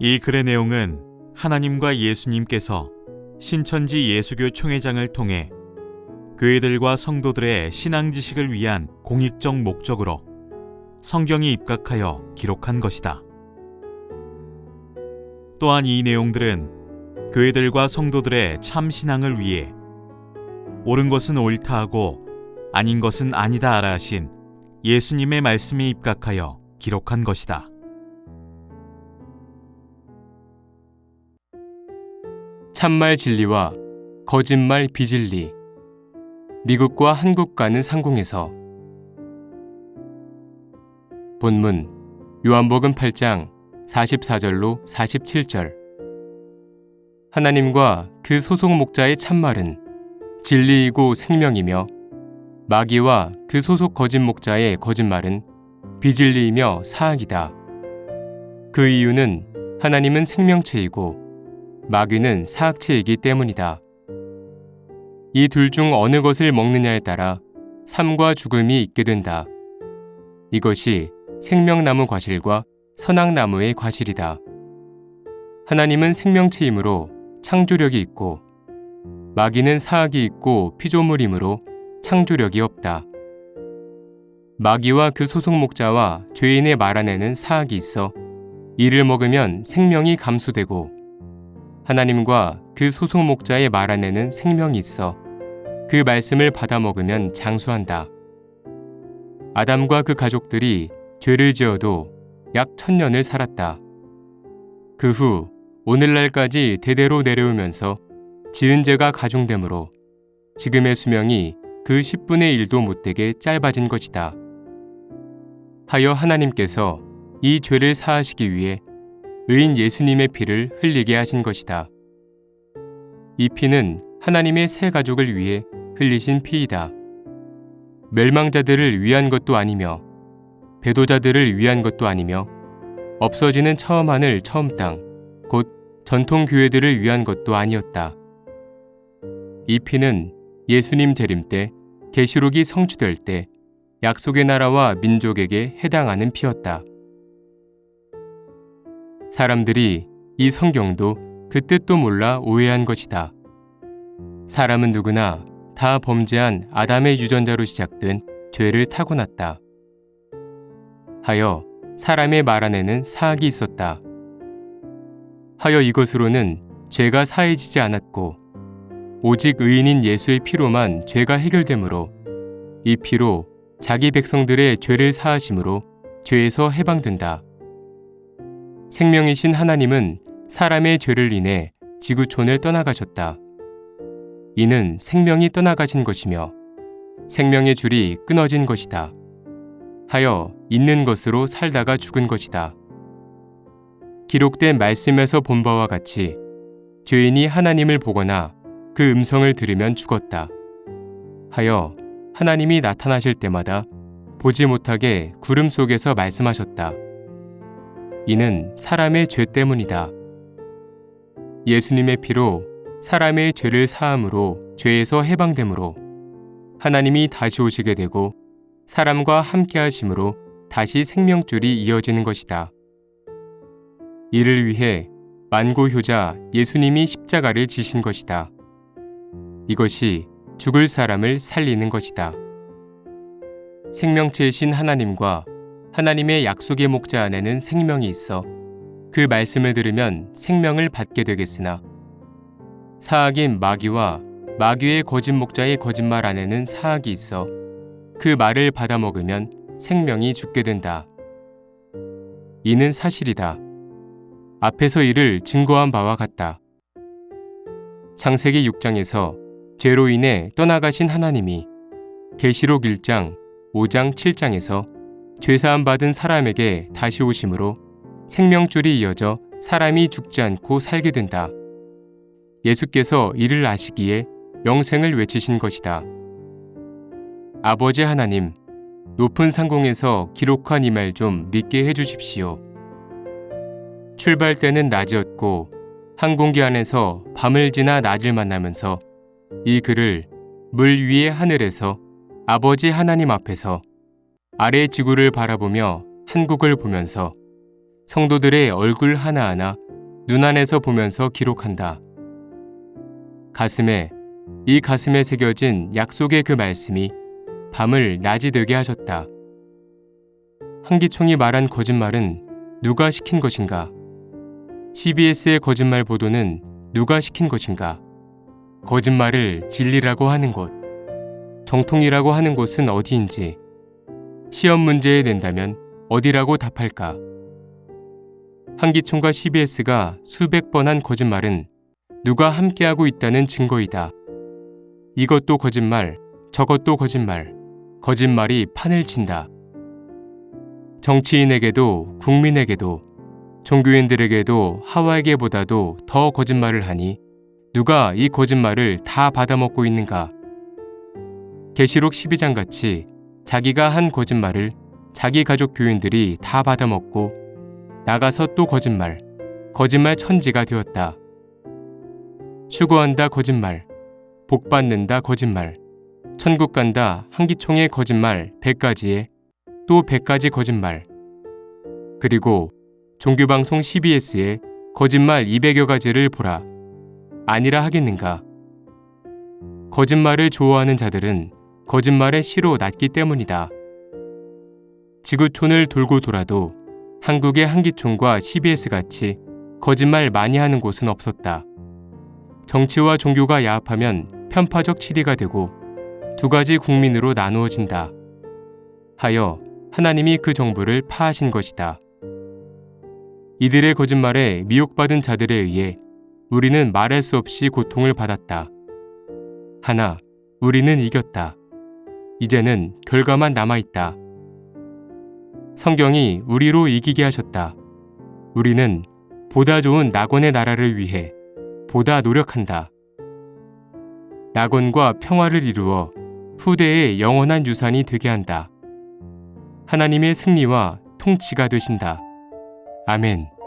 이 글의 내용은 하나님과 예수님께서 신천지 예수교 총회장을 통해 교회들과 성도들의 신앙 지식을 위한 공익적 목적으로 성경에 입각하여 기록한 것이다. 또한 이 내용들은 교회들과 성도들의 참 신앙을 위해 옳은 것은 옳다 하고 아닌 것은 아니다 하라 하신 예수님의 말씀에 입각하여 기록한 것이다. 참말 진리와 거짓말 비진리. 미국과 한국 가는 상공에서. 본문 요한복음 8장 44절로 47절. 하나님과 그 소속 목자의 참말은 진리이고 생명이며 마귀와 그 소속 거짓 목자의 거짓말은 비진리이며 사악이다. 그 이유는 하나님은 생명체이고 마귀는 사악체이기 때문이다. 이 둘 중 어느 것을 먹느냐에 따라 삶과 죽음이 있게 된다. 이것이 생명나무 과실과 선악나무의 과실이다. 하나님은 생명체이므로 창조력이 있고 마귀는 사악이 있고 피조물이므로 창조력이 없다. 마귀와 그 소속 목자와 죄인의 말 안에는 사악이 있어 이를 먹으면 생명이 감소되고 하나님과 그 소속 목자의 말 안에는 생명이 있어 그 말씀을 받아 먹으면 장수한다. 아담과 그 가족들이 죄를 지어도 약 1000년을 살았다. 그 후 오늘날까지 대대로 내려오면서 지은 죄가 가중되므로 지금의 수명이 그 10분의 1도 못되게 짧아진 것이다. 하여 하나님께서 이 죄를 사하시기 위해 의인 예수님의 피를 흘리게 하신 것이다. 이 피는 하나님의 새 가족을 위해 흘리신 피이다. 멸망자들을 위한 것도 아니며 배도자들을 위한 것도 아니며 없어지는 처음 하늘 처음 땅 곧 전통 교회들을 위한 것도 아니었다. 이 피는 예수님 재림 때 계시록이 성취될 때 약속의 나라와 민족에게 해당하는 피였다. 사람들이 이 성경도 그 뜻도 몰라 오해한 것이다. 사람은 누구나 다 범죄한 아담의 유전자로 시작된 죄를 타고났다. 하여 사람의 말 안에는 사악이 있었다. 하여 이것으로는 죄가 사해지지 않았고 오직 의인인 예수의 피로만 죄가 해결되므로 이 피로 자기 백성들의 죄를 사하심으로 죄에서 해방된다. 생명이신 하나님은 사람의 죄를 인해 지구촌을 떠나가셨다. 이는 생명이 떠나가신 것이며 생명의 줄이 끊어진 것이다. 하여 있는 것으로 살다가 죽은 것이다. 기록된 말씀에서 본 바와 같이 죄인이 하나님을 보거나 그 음성을 들으면 죽었다. 하여 하나님이 나타나실 때마다 보지 못하게 구름 속에서 말씀하셨다. 이는 사람의 죄 때문이다. 예수님의 피로 사람의 죄를 사함으로 죄에서 해방되므로 하나님이 다시 오시게 되고 사람과 함께 하심으로 다시 생명줄이 이어지는 것이다. 이를 위해 만고효자 예수님이 십자가를 지신 것이다. 이것이 죽을 사람을 살리는 것이다. 생명체이신 하나님과 하나님의 약속의 목자 안에는 생명이 있어 그 말씀을 들으면 생명을 받게 되겠으나 사악인 마귀와 마귀의 거짓 목자의 거짓말 안에는 사악이 있어 그 말을 받아 먹으면 생명이 죽게 된다. 이는 사실이다. 앞에서 이를 증거한 바와 같다. 창세기 6장에서 죄로 인해 떠나가신 하나님이 계시록 1장, 5장, 7장에서 죄사함 받은 사람에게 다시 오심으로 생명줄이 이어져 사람이 죽지 않고 살게 된다. 예수께서 이를 아시기에 영생을 외치신 것이다. 아버지 하나님, 높은 상공에서 기록한 이 말 좀 믿게 해주십시오. 출발 때는 낮이었고 항공기 안에서 밤을 지나 낮을 만나면서 이 글을 물 위의 하늘에서 아버지 하나님 앞에서 아래 지구를 바라보며 한국을 보면서 성도들의 얼굴 하나하나 눈안에서 보면서 기록한다. 이 가슴에 새겨진 약속의 그 말씀이 밤을 낮이 되게 하셨다. 한기총이 말한 거짓말은 누가 시킨 것인가? CBS의 거짓말 보도는 누가 시킨 것인가? 거짓말을 진리라고 하는 곳, 정통이라고 하는 곳은 어디인지, 시험 문제에 낸다면 어디라고 답할까? 한기총과 CBS가 수백 번 한 거짓말은 누가 함께하고 있다는 증거이다. 이것도 거짓말, 저것도 거짓말, 거짓말이 판을 친다. 정치인에게도 국민에게도 종교인들에게도 하와에게보다도 더 거짓말을 하니 누가 이 거짓말을 다 받아먹고 있는가? 계시록 12장 같이 자기가 한 거짓말을 자기 가족 교인들이 다 받아먹고 나가서 또 거짓말 천지가 되었다. 추구한다 거짓말, 복 받는다 거짓말, 천국 간다 한기총의 거짓말 100가지에 또 100가지 거짓말, 그리고 종교방송 CBS의 거짓말 200여 가지를 보라. 아니라 하겠는가? 거짓말을 좋아하는 자들은 거짓말의 시로 낮기 때문이다. 지구촌을 돌고 돌아도 한국의 한기총과 CBS같이 거짓말 많이 하는 곳은 없었다. 정치와 종교가 야합하면 편파적 치리가 되고 두 가지 국민으로 나누어진다. 하여 하나님이 그 정부를 파하신 것이다. 이들의 거짓말에 미혹받은 자들에 의해 우리는 말할 수 없이 고통을 받았다. 하나, 우리는 이겼다. 이제는 결과만 남아있다. 성경이 우리로 이기게 하셨다. 우리는 보다 좋은 낙원의 나라를 위해 보다 노력한다. 낙원과 평화를 이루어 후대의 영원한 유산이 되게 한다. 하나님의 승리와 통치가 되신다. 아멘.